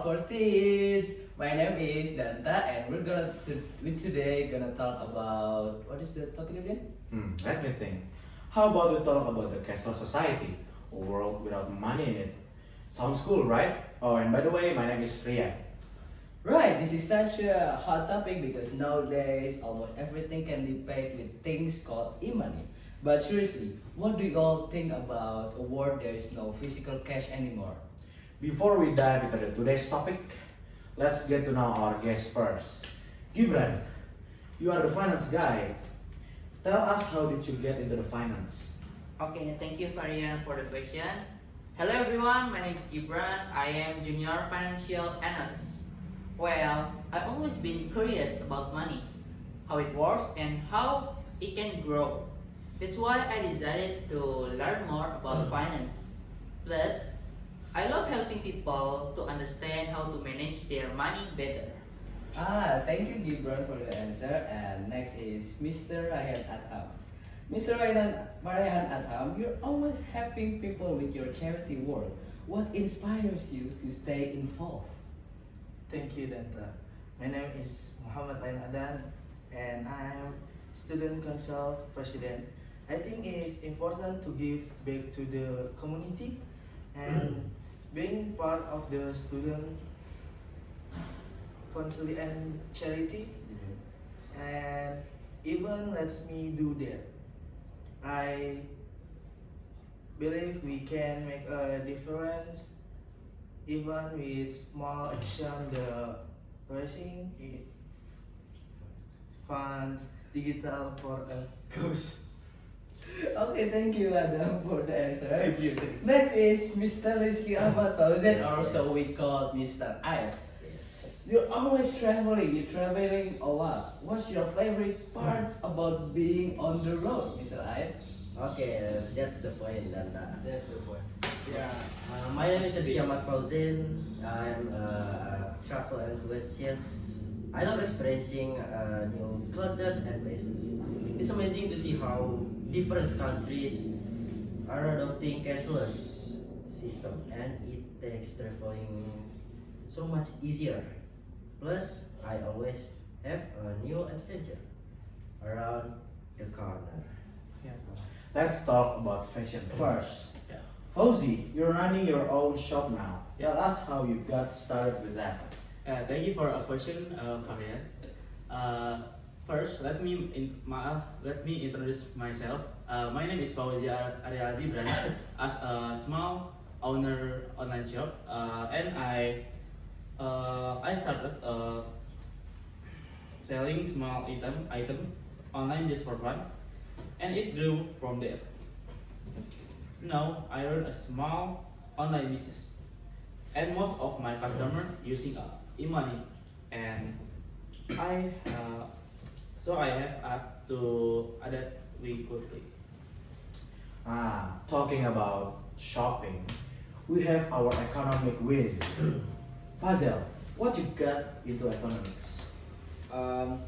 for teens. My name is Danta, and we today gonna talk about what is the topic again? Let me think. How about we talk about the cashless society, a world without money in it? Sounds cool, right? Oh, and by the way, my name is Rian. Right, this is such a hot topic because nowadays almost everything can be paid with things called e-money. But seriously, what do you all think about a world there is no physical cash anymore? Before we dive into today's topic, let's get to know our guest first. Gibran, you are the finance guy. Tell us how did you get into the finance? Okay, thank you Farian for the question. Hello everyone, my name is Gibran. I am junior financial analyst. Well, I've always been curious about money, how it works and how it can grow. That's why I decided to learn more about finance. Plus, I love helping people to understand how to manage their money better. Thank you Gibran for the answer. And next is Mr. Ryan Adham. Mr. Ryan Adham, you're always helping people with your charity work. What inspires you to stay involved? Thank you, Danta. My name is Muhammad Lain Adan, and I am Student Council President. I think it is important to give back to the community, and being part of the Student Council and charity, and even lets me do that. I believe we can make a difference even with small action. The raising it funds digital for a cause. Okay, thank you Adam for the answer. Thank you. Next is Mr. Rizky Ahmad Fauzan, also we call Mr. Air. You're always traveling, you're traveling a lot. What's your favorite part about being on the road, Mr. Air? Okay, that's the point, Danta. That's the point. Yeah, my name is Ahmad Fauzin. I'm a travel enthusiast. I love experiencing new cultures and places. It's amazing to see how different countries are adopting cashless system, and it makes traveling so much easier. Plus, I always have a new adventure around the corner. Let's talk about fashion first. Fauzi, you're running your own shop now. Tell us how you got started with that. Thank you for a question, Farian. First, let me introduce myself. My name is Fauzi Arya Zibran. As a small owner online shop, and I started selling small item online just for fun, and it grew from there. Now I run a small online business, and most of my customers using e-money, and I I have to adapt really quickly. Talking about shopping, we have our economic whiz. Fazel, what you got into economics? Hello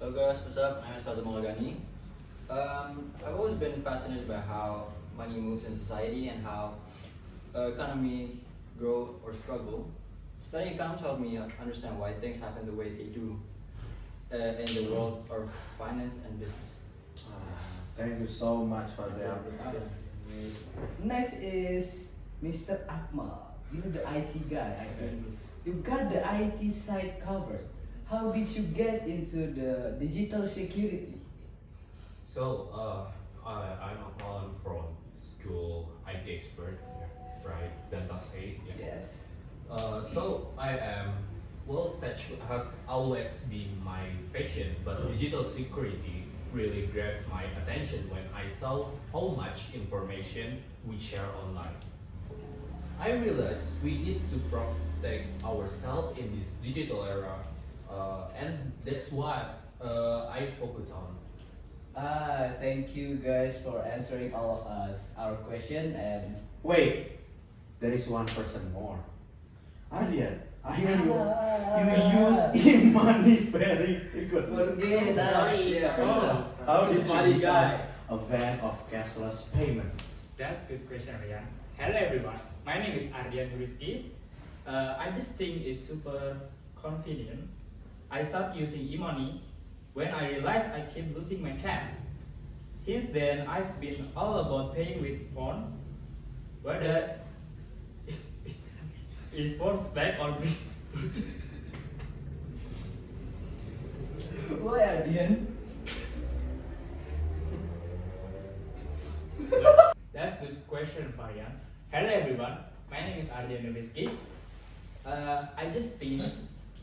guys, what's up? I'm Asfaldo Malagani. I've always been fascinated by how money moves in society and how economy grow or struggle. Studying economics helped me understand why things happen the way they do in the world of finance and business. Thank you so much, Fazel. Next is Mr. Akmal. You're the IT guy, I heard. You got the IT side covered. How did you get into the digital security? So, I'm Akmal from school IT expert, right? Data said, yeah. Yes. So I am, well, tech has always been my passion, but digital security really grabbed my attention when I saw how much information we share online. I realized we need to protect ourselves in this digital era, and that's what I focus on. Thank you guys for answering all of us our question and Wait, there is one person more. Ardian, I hear you use e-money very frequently. forget. Sorry. How did It's money you guy. become a fan of cashless payments? That's a good question, Rian. Hello everyone, my name is Ardian Rizky. I just think it's super convenient. I start using e-money when I realized I keep losing my cash. Since then, I've been all about paying with phone, whether it's phone stack or Why, Ardian? That's good question, Varian. Hello everyone, my name is Ardian Noviski. I just think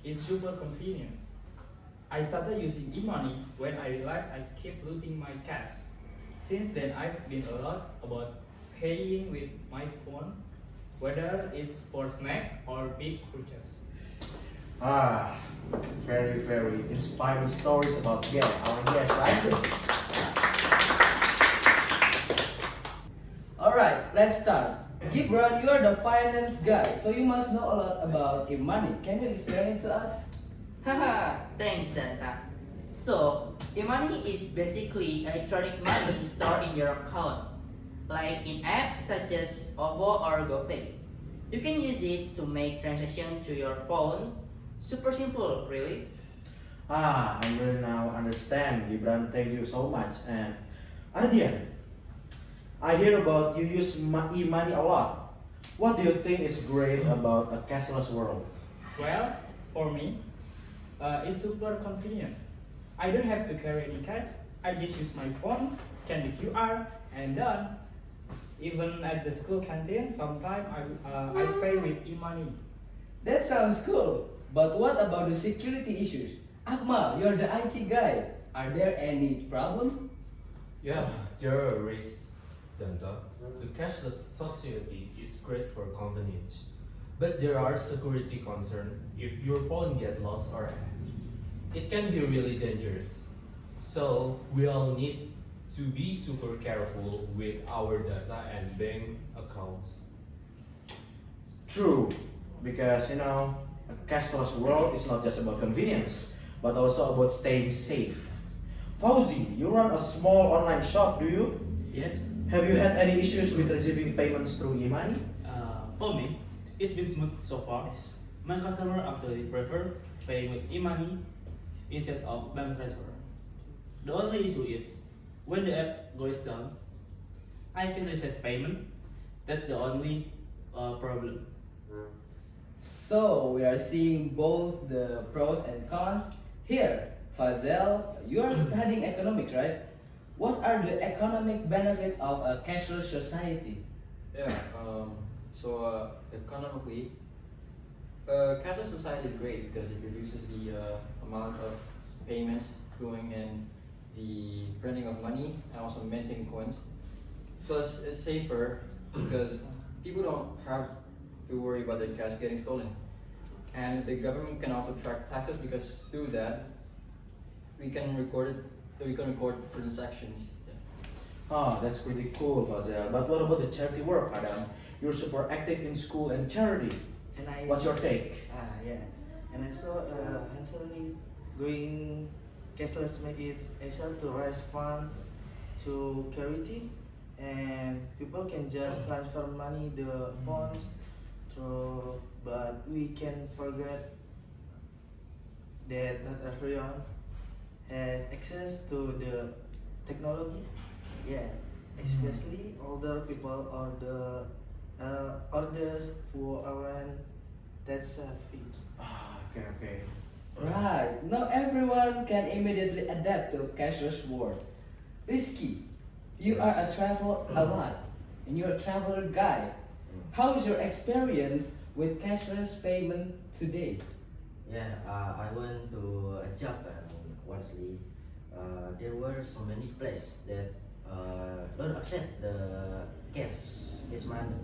it's super convenient. I started using e-money when I realized I keep losing my cash. Since then, I've been a lot about paying with my phone, whether it's for snack or big purchase. Ah, very, very inspiring stories about our guest, right? Alright, let's start. Gibran, you are the finance guy, so you must know a lot about e-money. Can you explain it to us? Haha, thanks Danta. So, e-money is basically electronic money stored in your account, like in apps such as OVO or GoPay. You can use it to make transactions to your phone. Super simple, really. Ah, I will now understand, Gibran. Thank you so much. And Ardian, I hear about you use e-money a lot. What do you think is great about a cashless world? Well, for me, it's super convenient. I don't have to carry any cash. I just use my phone, scan the QR, and done. Even at the school canteen, sometimes I pay with e-money. That sounds cool. But what about the security issues? Akmal, you're the IT guy. Are there any problem? Yeah, there are risks, Danta. The cashless society is great for convenience, but there are security concerns if your phone gets lost or hacked. It can be really dangerous. So we all need to be super careful with our data and bank accounts. True, because a cashless world is not just about convenience, but also about staying safe. Fauzi, you run a small online shop, do you? Yes. Have you had any issues with receiving payments through e-money? For me, it's been smooth so far. My customer actually prefer paying with e-money instead of bank transfer. The only issue is when the app goes down, I can reset payment. That's the only problem. So we are seeing both the pros and cons. Here, Fazel, you are studying economics, right? What are the economic benefits of a cashless society? Yeah, economically, cashless society is great because it reduces the amount of payments going in the printing of money and also minting coins. Plus, it's safer because people don't have to worry about their cash getting stolen. And the government can also track taxes because through that, we can record transactions. Ah, that's pretty cool, Fazel. But what about the charity work, Adam? You're super active in school and charity. And I What's your take? Yeah, and also recently going cashless make it easier to raise funds to charity, and people can just transfer money the funds through, but we can forget that not everyone has access to the technology. Yeah, especially older people or the others who aren't that savvy. Ah, okay. Right, not everyone can immediately adapt to cashless world. Risky, you are travel a lot and you're a traveler guy. How is your experience with cashless payment today? Yeah, I went to Japan once. There were so many places that don't accept the cash money.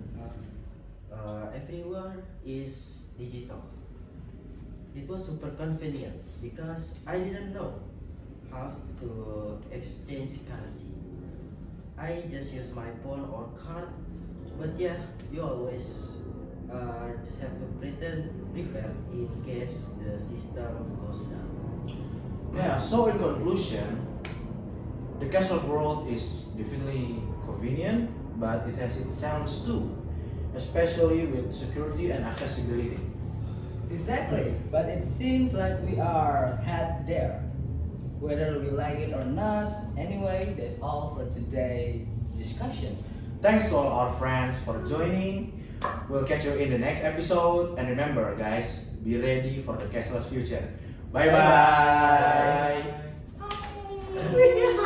Everywhere is digital. It was super convenient because I didn't know how to exchange currency. I just use my phone or card, but yeah, you always just have to prepare in case the system goes down. Yeah, so in conclusion, the cashless world is definitely convenient, but it has its challenge too. especially with security and accessibility. Exactly, but it seems like we are head there. Whether we like it or not, anyway, that's all for today's discussion. Thanks to all our friends for joining. We'll catch you in the next episode. And remember, guys, be ready for the cashless future. Bye bye. Bye.